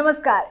नमस्कार।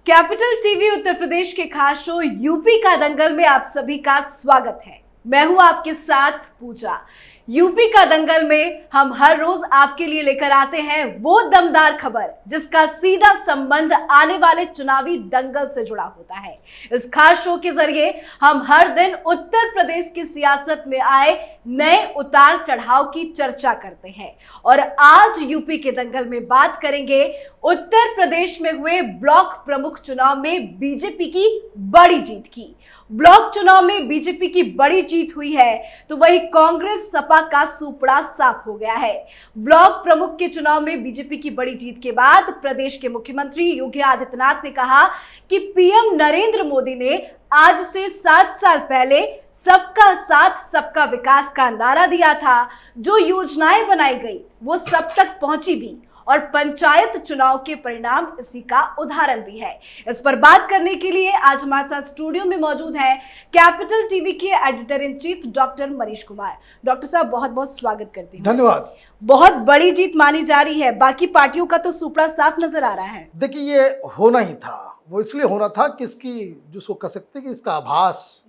Capital TV Uttar Pradesh के खास शो यूपी का दंगल में आप सभी का स्वागत है। मैं हूं आपके साथ पूजा। यूपी का दंगल में हम हर रोज आपके लिए लेकर आते हैं वो दमदार खबर जिसका सीधा संबंध आने वाले चुनावी दंगल से जुड़ा होता है। इस खास शो के जरिए हम हर दिन उत्तर प्रदेश की सियासत में आए नए उतार चढ़ाव की चर्चा करते हैं और आज यूपी के दंगल में बात करेंगे उत्तर प्रदेश में हुए ब्लॉक प्रमुख चुनाव में बीजेपी की बड़ी जीत की। ब्लॉक चुनाव में बीजेपी की बड़ी जीत हुई है तो वही कांग्रेस सपा का सुपड़ा साफ हो गया है। ब्लॉक प्रमुख के चुनाव में बीजेपी की बड़ी जीत के बाद प्रदेश के मुख्यमंत्री योगी आदित्यनाथ ने कहा कि पीएम नरेंद्र मोदी ने आज से 7 साल पहले सबका साथ सबका विकास का नारा दिया था। जो योजनाएं बनाई गई वो सब तक पहुंची भी और पंचायत चुनाव के परिणाम इसी का उदाहरण भी है। इस पर बात करने के लिए आज हमारे साथ स्टूडियो में मौजूद है कैपिटल टीवी के editor in chief doctor Manish Kumar. Doctor साहब बहुत बहुत स्वागत करती हूँ। धन्यवाद। बहुत बड़ी जीत मानी जा रही है, बाकी पार्टियों का तो सुपड़ा साफ नजर आ रहा है। देखिए ये होना ही था, वो इसलिए होना था कि इसकी जिसको कह सकते कि इसका आभास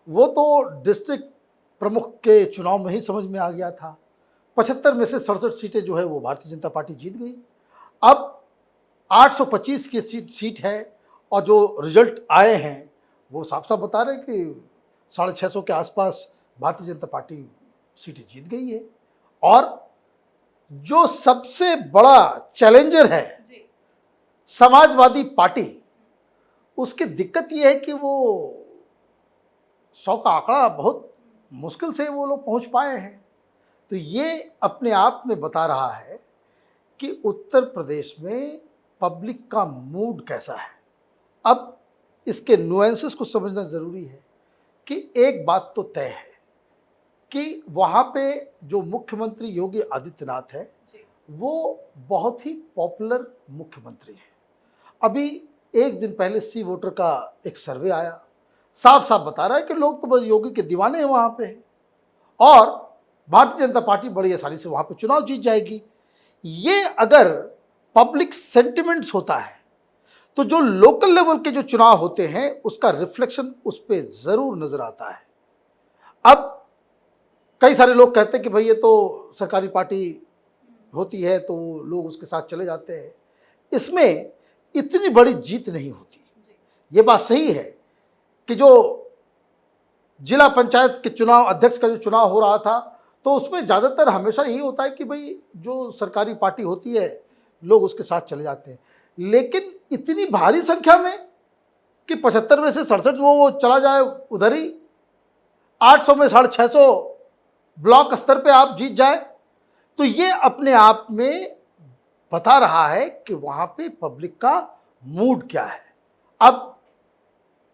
वो तो डिस्ट्रिक्ट प्रमुख के चुनाव में ही समझ में आ गया था। 75 में से 67 सीटें जो है वो भारतीय जनता पार्टी जीत गई। अब 825 की सीट है और जो रिजल्ट आए हैं वो साफ साफ बता रहे हैं कि 650 के आसपास भारतीय जनता पार्टी सीटें जीत गई है। और जो सबसे बड़ा चैलेंजर है समाजवादी पार्टी, उसकी दिक्कत ये है कि वो 100 का आंकड़ा बहुत मुश्किल से वो लोग पहुंच पाए हैं। तो ये अपने आप में बता रहा है कि उत्तर प्रदेश में पब्लिक का मूड कैसा है। अब इसके नुएंसेस को समझना ज़रूरी है कि एक बात तो तय है कि वहाँ पे जो मुख्यमंत्री योगी आदित्यनाथ है वो बहुत ही पॉपुलर मुख्यमंत्री हैं। अभी एक दिन पहले सी वोटर का एक सर्वे आया, साफ साफ बता रहा है कि लोग तो बस योगी के दीवाने हैं वहाँ पे और भारतीय जनता पार्टी बड़ी आसानी से वहाँ पे चुनाव जीत जाएगी। ये अगर पब्लिक सेंटिमेंट्स होता है तो जो लोकल लेवल के जो चुनाव होते हैं उसका रिफ्लेक्शन उस पर ज़रूर नज़र आता है। अब कई सारे लोग कहते हैं कि भाई ये तो सरकारी पार्टी होती है तो लोग उसके साथ चले जाते हैं। इसमें इतनी बड़ी जीत नहीं होती। ये बात सही है कि जो जिला पंचायत के चुनाव अध्यक्ष का जो चुनाव हो रहा था तो उसमें ज़्यादातर हमेशा यही होता है कि भाई जो सरकारी पार्टी होती है लोग उसके साथ चले जाते हैं। लेकिन इतनी भारी संख्या में कि 75 में से 67 वो चला जाए उधर ही, 800 में 650 ब्लॉक स्तर पे आप जीत जाए, तो ये अपने आप में बता रहा है कि वहाँ पे पब्लिक का मूड क्या है। अब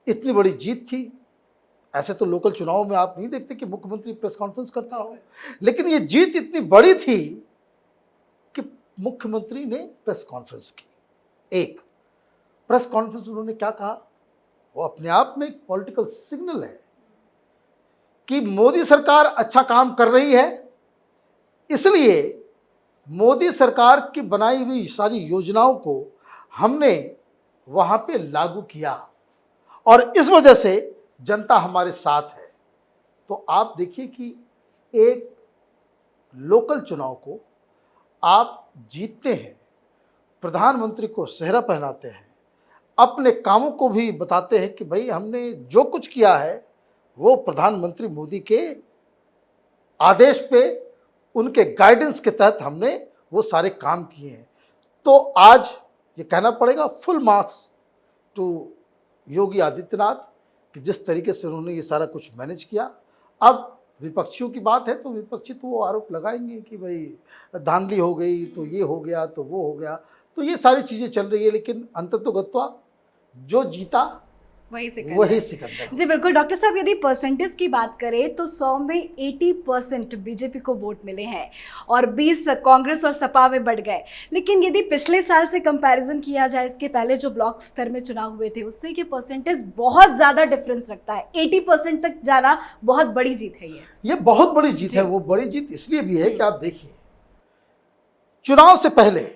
इतनी बड़ी जीत थी, ऐसे तो लोकल चुनाव में आप नहीं देखते कि मुख्यमंत्री प्रेस कॉन्फ्रेंस करता हो, लेकिन ये जीत इतनी बड़ी थी कि मुख्यमंत्री ने प्रेस कॉन्फ्रेंस की। एक प्रेस कॉन्फ्रेंस उन्होंने क्या कहा, वो अपने आप में एक पॉलिटिकल सिग्नल है कि मोदी सरकार अच्छा काम कर रही है, इसलिए मोदी सरकार की बनाई हुई सारी योजनाओं को हमने वहाँ पे लागू किया और इस वजह से जनता हमारे साथ है। तो आप देखिए कि एक लोकल चुनाव को आप जीतते हैं, प्रधानमंत्री को सेहरा पहनाते हैं, अपने कामों को भी बताते हैं कि भाई हमने जो कुछ किया है वो प्रधानमंत्री मोदी के आदेश पे, उनके गाइडेंस के तहत हमने वो सारे काम किए हैं। तो आज ये कहना पड़ेगा full marks to Yogi Adityanath कि जिस तरीके से उन्होंने ये सारा कुछ मैनेज किया। अब विपक्षियों की बात है तो विपक्षी तो वो आरोप लगाएंगे कि भाई धांधली हो गई तो ये हो गया तो वो हो गया, तो ये सारी चीज़ें चल रही है, लेकिन अंततोगत्वा जो जीता वही सिकंदर। जी बिल्कुल डॉक्टर साहब, यदि परसेंटेज की बात करें तो 100 में 80% बीजेपी को वोट मिले हैं और 20 कांग्रेस और सपा में बढ़ गए। लेकिन यदि पिछले साल से कंपैरिजन किया जाए, इसके पहले जो ब्लॉक स्तर में चुनाव हुए थे उससे ये परसेंटेज बहुत ज़्यादा डिफरेंस रखता है। 80% तक जाना बहुत बड़ी जीत है। ये बहुत बड़ी जीत है। वो बड़ी जीत इसलिए भी है कि आप देखिए चुनाव से पहले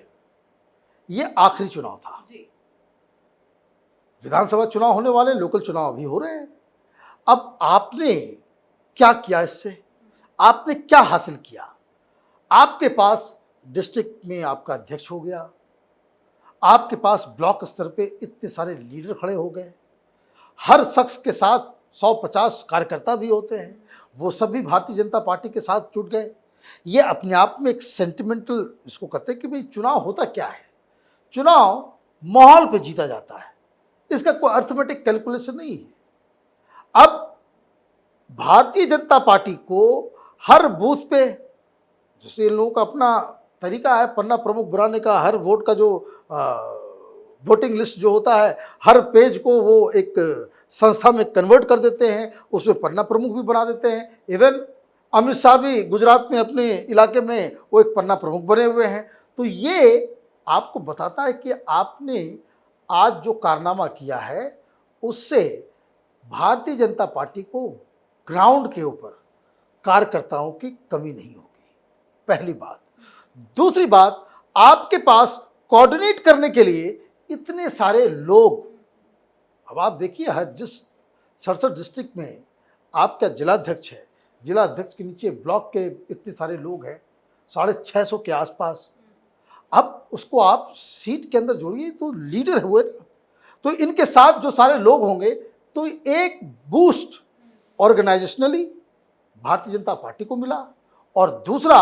ये आखिरी चुनाव था। विधानसभा चुनाव होने वाले, लोकल चुनाव अभी हो रहे हैं। अब आपने क्या किया इससे? आपने क्या हासिल किया? आपके पास डिस्ट्रिक्ट में आपका अध्यक्ष हो गया, आपके पास ब्लॉक स्तर पे इतने सारे लीडर खड़े हो गए, हर शख्स के साथ 150 कार्यकर्ता भी होते हैं, वो सब भी भारतीय जनता पार्टी के साथ जुट गए। ये अपने आप में एक सेंटिमेंटल, इसको कहते हैं कि भाई चुनाव होता क्या है? चुनाव माहौल पे जीता जाता है, इसका कोई अर्थमेटिक कैलकुलेशन नहीं है। अब भारतीय जनता पार्टी को हर बूथ पे, जैसे इन लोगों का अपना तरीका है पन्ना प्रमुख बनाने का, हर वोट का जो वोटिंग लिस्ट जो होता है, हर पेज को वो एक संस्था में कन्वर्ट कर देते हैं, उसमें पन्ना प्रमुख भी बना देते हैं। इवन अमित शाह भी गुजरात में अपने इलाके में वो एक पन्ना प्रमुख बने हुए हैं। तो ये आपको बताता है कि आपने आज जो कारनामा किया है उससे भारतीय जनता पार्टी को ग्राउंड के ऊपर कार्यकर्ताओं की कमी नहीं होगी, पहली बात। दूसरी बात, आपके पास कोऑर्डिनेट करने के लिए इतने सारे लोग, अब आप देखिए हर जिस 67 डिस्ट्रिक्ट में आपका जिलाध्यक्ष है, जिलाध्यक्ष के नीचे ब्लॉक के इतने सारे लोग हैं, 650 के आसपास। अब उसको आप सीट के अंदर जोड़िए तो लीडर हुए ना, तो इनके साथ जो सारे लोग होंगे तो एक boost organisationally Bharatiya Janata party को मिला। और दूसरा,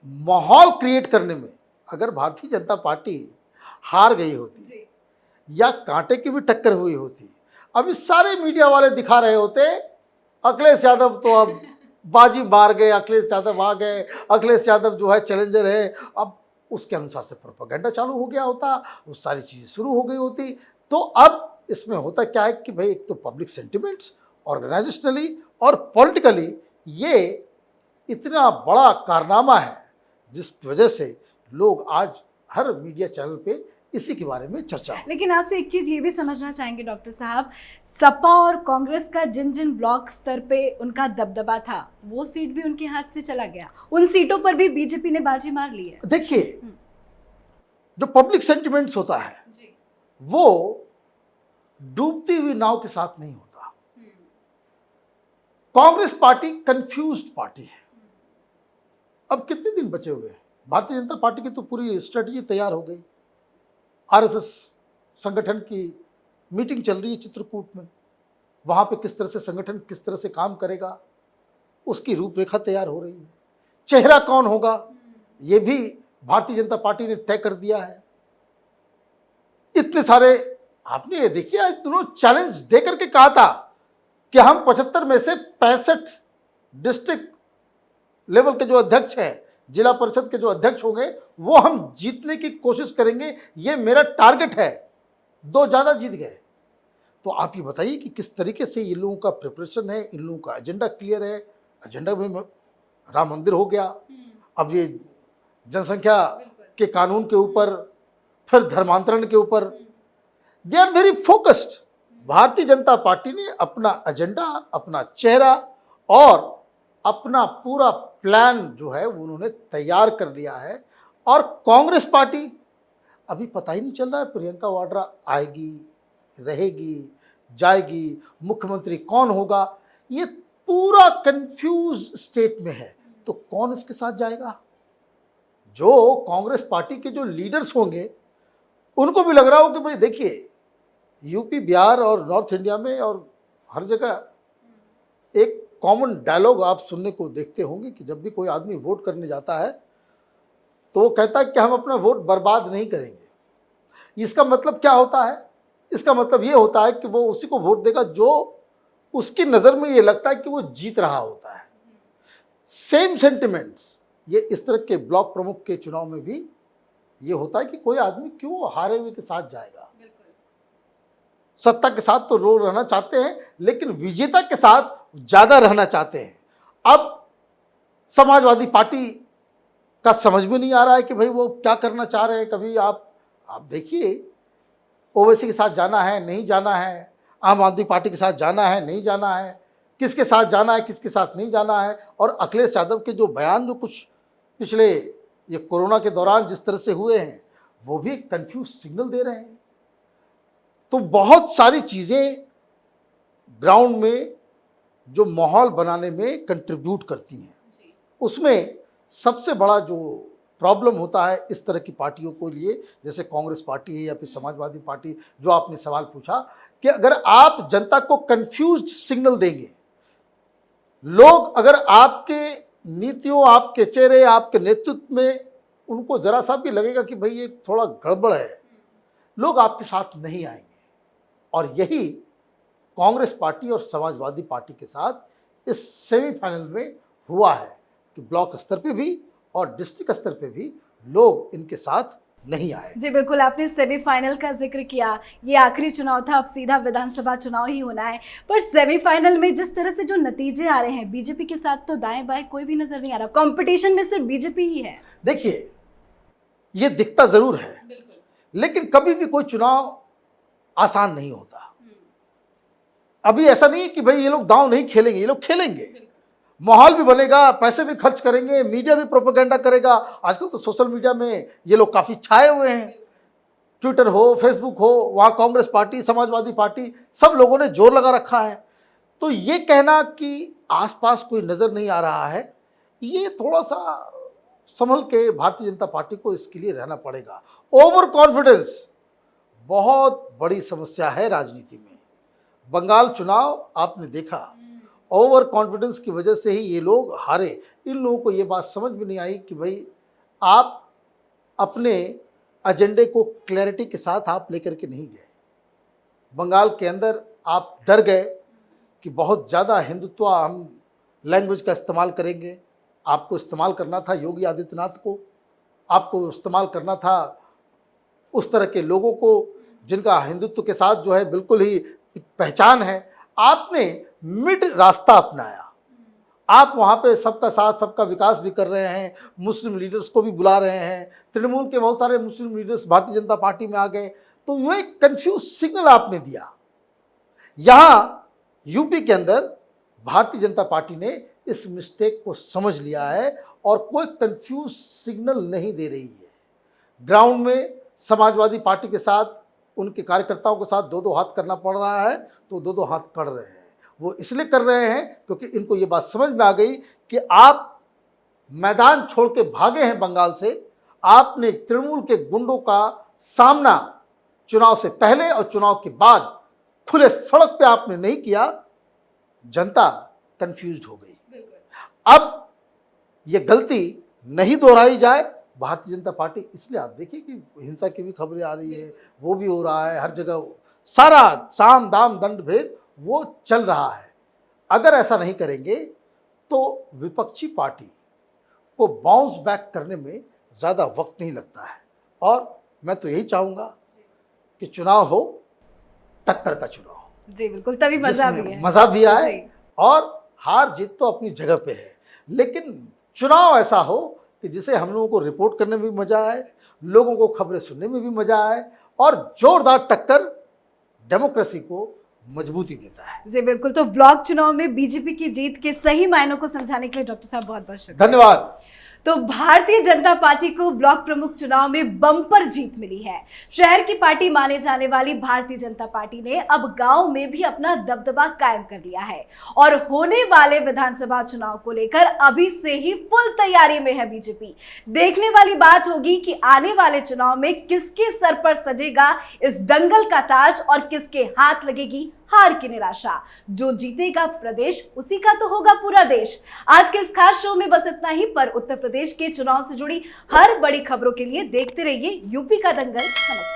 माहौल क्रिएट करने में अगर भारतीय जनता पार्टी हार गई होती या कांटे की भी टक्कर हुई होती, अभी सारे मीडिया वाले दिखा रहे होते अखिलेश यादव तो अब बाजी मार गए, अखिलेश यादव आ गए, अखिलेश यादव जो है चैलेंजर है। अब उसके अनुसार से प्रोपेगेंडा चालू हो गया होता, वो सारी चीज़ें शुरू हो गई होती। तो अब इसमें होता क्या है कि भाई एक तो पब्लिक सेंटिमेंट्स, ऑर्गेनाइजेशनली और पॉलिटिकली ये इतना बड़ा कारनामा है जिस वजह से लोग आज हर मीडिया चैनल पे इसी के बारे में चर्चा हो। लेकिन आपसे एक चीज ये भी समझना चाहेंगे डॉक्टर साहब, सपा और कांग्रेस का जिन जिन ब्लॉक स्तर पे उनका दबदबा था, वो सीट भी उनके हाथ से चला गया। उन सीटों पर भी बीजेपी ने बाजी मार ली है। देखिए, जो पब्लिक सेंटिमेंट्स होता है वो डूबती हुई नाव के साथ नहीं होता। कांग्रेस पार्टी कंफ्यूज्ड पार्टी है। अब कितने दिन बचे हुए हैं? भारतीय जनता पार्टी की तो पूरी स्ट्रेटजी तैयार हो गई। आरएसएस संगठन की मीटिंग चल रही है चित्रकूट में, वहाँ पे किस तरह से संगठन किस तरह से काम करेगा उसकी रूपरेखा तैयार हो रही है। चेहरा कौन होगा ये भी भारतीय जनता पार्टी ने तय कर दिया है। इतने सारे, आपने ये देखिए दोनों चैलेंज दे करके कहा था कि हम 75 में से 65 डिस्ट्रिक्ट लेवल के जो अध्यक्ष हैं, जिला परिषद के जो अध्यक्ष होंगे, वो हम जीतने की कोशिश करेंगे, ये मेरा टारगेट है। 2 ज़्यादा जीत गए। तो आप ये बताइए कि किस तरीके से इन लोगों का प्रिपरेशन है, इन लोगों का एजेंडा क्लियर है। एजेंडा में राम मंदिर हो गया, अब ये जनसंख्या के कानून के ऊपर, फिर धर्मांतरण के ऊपर, they are very focused. Bharatiya Janata party ने अपना एजेंडा, अपना चेहरा और अपना पूरा प्लान जो है वो उन्होंने तैयार कर लिया है। और कांग्रेस पार्टी, अभी पता ही नहीं चल रहा है प्रियंका वाड्रा आएगी, रहेगी, जाएगी, मुख्यमंत्री कौन होगा, ये पूरा कंफ्यूज स्टेट में है। तो कौन इसके साथ जाएगा? जो कांग्रेस पार्टी के जो लीडर्स होंगे उनको भी लग रहा हो कि भाई देखिए, यूपी, बिहार और नॉर्थ इंडिया में और हर जगह एक कॉमन डायलॉग आप सुनने को देखते होंगे कि जब भी कोई आदमी वोट करने जाता है तो वो कहता है कि हम अपना वोट बर्बाद नहीं करेंगे। इसका मतलब क्या होता है? इसका मतलब ये होता है कि वो उसी को वोट देगा जो उसकी नज़र में ये लगता है कि वो जीत रहा होता है। सेम सेंटिमेंट्स ये इस तरह के ब्लॉक प्रमुख के चुनाव में भी ये होता है कि कोई आदमी क्यों हारे हुए के साथ जाएगा। सत्ता के साथ तो रोल रहना चाहते हैं, लेकिन विजेता के साथ ज़्यादा रहना चाहते हैं। अब समाजवादी पार्टी का समझ में नहीं आ रहा है कि भाई वो क्या करना चाह रहे हैं। कभी आप देखिए, ओवैसी के साथ जाना है, नहीं जाना है, आम आदमी पार्टी के साथ जाना है, नहीं जाना है, किसके साथ जाना है, किसके साथ नहीं जाना है। और अखिलेश यादव के जो बयान जो कुछ पिछले ये कोरोना के दौरान जिस तरह से हुए हैं, वो भी कंफ्यूज सिग्नल दे रहे हैं। तो बहुत सारी चीज़ें ग्राउंड में जो माहौल बनाने में कंट्रीब्यूट करती हैं। उसमें सबसे बड़ा जो प्रॉब्लम होता है इस तरह की पार्टियों को लिए, जैसे कांग्रेस पार्टी है या फिर समाजवादी पार्टी, जो आपने सवाल पूछा, कि अगर आप जनता को कंफ्यूज्ड सिग्नल देंगे, लोग अगर आपके नीतियों, आपके चेहरे, आपके नेतृत्व में उनको जरा सा भी लगेगा कि भाई ये थोड़ा गड़बड़ है, लोग आपके साथ नहीं आएंगे। और यही कांग्रेस पार्टी और समाजवादी पार्टी के साथ इस सेमीफाइनल में हुआ है कि ब्लॉक स्तर पे भी और डिस्ट्रिक्ट स्तर पे भी लोग इनके साथ नहीं आए। जी बिल्कुल, आपने सेमीफाइनल का जिक्र किया, ये आखिरी चुनाव था, अब सीधा विधानसभा चुनाव ही होना है। पर सेमीफाइनल में जिस तरह से जो नतीजे आ रहे हैं, बीजेपी के साथ तो दाएं बाएं कोई भी नजर नहीं आ रहा, कंपटीशन में सिर्फ बीजेपी ही है। देखिए, ये दिखता जरूर है, लेकिन कभी भी कोई चुनाव आसान नहीं होता। अभी ऐसा नहीं है कि भाई ये लोग दांव नहीं खेलेंगे, ये लोग खेलेंगे, माहौल भी बनेगा, पैसे भी खर्च करेंगे, मीडिया भी प्रोपेगेंडा करेगा। आजकल तो सोशल मीडिया में ये लोग काफ़ी छाए हुए हैं, ट्विटर हो, फेसबुक हो, वहाँ कांग्रेस पार्टी, समाजवादी पार्टी, सब लोगों ने जोर लगा रखा है। तो ये कहना कि आसपास कोई नज़र नहीं आ रहा है, ये थोड़ा सा संभल के भारतीय जनता पार्टी को इसके लिए रहना पड़ेगा। ओवर कॉन्फिडेंस बहुत बड़ी समस्या है राजनीति में। बंगाल चुनाव आपने देखा, ओवर कॉन्फिडेंस की वजह से ही ये लोग हारे। इन लोगों को ये बात समझ में नहीं आई कि भाई आप अपने एजेंडे को क्लैरिटी के साथ आप लेकर के नहीं गए। बंगाल के अंदर आप डर गए कि बहुत ज़्यादा हिंदुत्व हम लैंग्वेज का इस्तेमाल करेंगे। आपको इस्तेमाल करना था योगी आदित्यनाथ को, आपको इस्तेमाल करना था उस तरह के लोगों को जिनका हिंदुत्व के साथ जो है बिल्कुल ही पहचान है। आपने मिड रास्ता अपनाया। आप वहाँ पे सबका साथ सबका विकास भी कर रहे हैं, मुस्लिम लीडर्स को भी बुला रहे हैं, तृणमूल के बहुत सारे मुस्लिम लीडर्स भारतीय जनता पार्टी में आ गए। तो वो एक कंफ्यूज सिग्नल आपने दिया। यहाँ यूपी के अंदर भारतीय जनता पार्टी ने इस मिस्टेक को समझ लिया है और कोई कंफ्यूज सिग्नल नहीं दे रही है। ग्राउंड में समाजवादी पार्टी के साथ, उनके कार्यकर्ताओं के साथ दो दो हाथ करना पड़ रहा है, तो दो दो हाथ कर रहे हैं। वो इसलिए कर रहे हैं क्योंकि इनको ये बात समझ में आ गई कि आप मैदान छोड़ के भागे हैं बंगाल से। आपने तृणमूल के गुंडों का सामना चुनाव से पहले और चुनाव के बाद खुले सड़क पे आपने नहीं किया। जनता कंफ्यूज्ड हो गई। अब ये गलती नहीं दोहराई जाए। भारतीय जनता पार्टी, इसलिए आप देखिए कि हिंसा की भी खबरें आ रही है, वो भी हो रहा है हर जगह, सारा साम दाम दंड भेद वो चल रहा है। अगर ऐसा नहीं करेंगे तो विपक्षी पार्टी को बाउंस बैक करने में ज़्यादा वक्त नहीं लगता है। और मैं तो यही चाहूँगा कि चुनाव हो टक्कर का चुनाव। जी बिल्कुल, तभी मज़ा भी है, मज़ा भी आए। और हार जीत तो अपनी जगह पे है, लेकिन चुनाव ऐसा हो कि जिसे हम लोगों को रिपोर्ट करने में भी मज़ा आए, लोगों को खबरें सुनने में भी मज़ा आए, और जोरदार टक्कर डेमोक्रेसी को मजबूती देता है। जी बिल्कुल, तो ब्लॉक चुनाव में बीजेपी की जीत के सही मायनों को समझाने के लिए डॉक्टर साहब बहुत बहुत शुक्रिया। धन्यवाद। तो भारतीय जनता पार्टी को ब्लॉक प्रमुख चुनाव में बम्पर जीत मिली है। शहर की पार्टी माने जाने वाली भारतीय जनता पार्टी ने अब गांव में भी अपना दबदबा कायम कर लिया है और होने वाले विधानसभा चुनाव को लेकर अभी से ही फुल तैयारी में है बीजेपी। देखने वाली बात होगी कि आने वाले चुनाव में किसके सर पर सजेगा इस दंगल का ताज और किसके हाथ लगेगी हार की निराशा। जो जीतेगा प्रदेश, उसी का तो होगा पूरा देश। आज के इस खास शो में बस इतना ही, पर उत्तर प्रदेश के चुनाव से जुड़ी हर बड़ी खबरों के लिए देखते रहिए यूपी का दंगल। नमस्कार।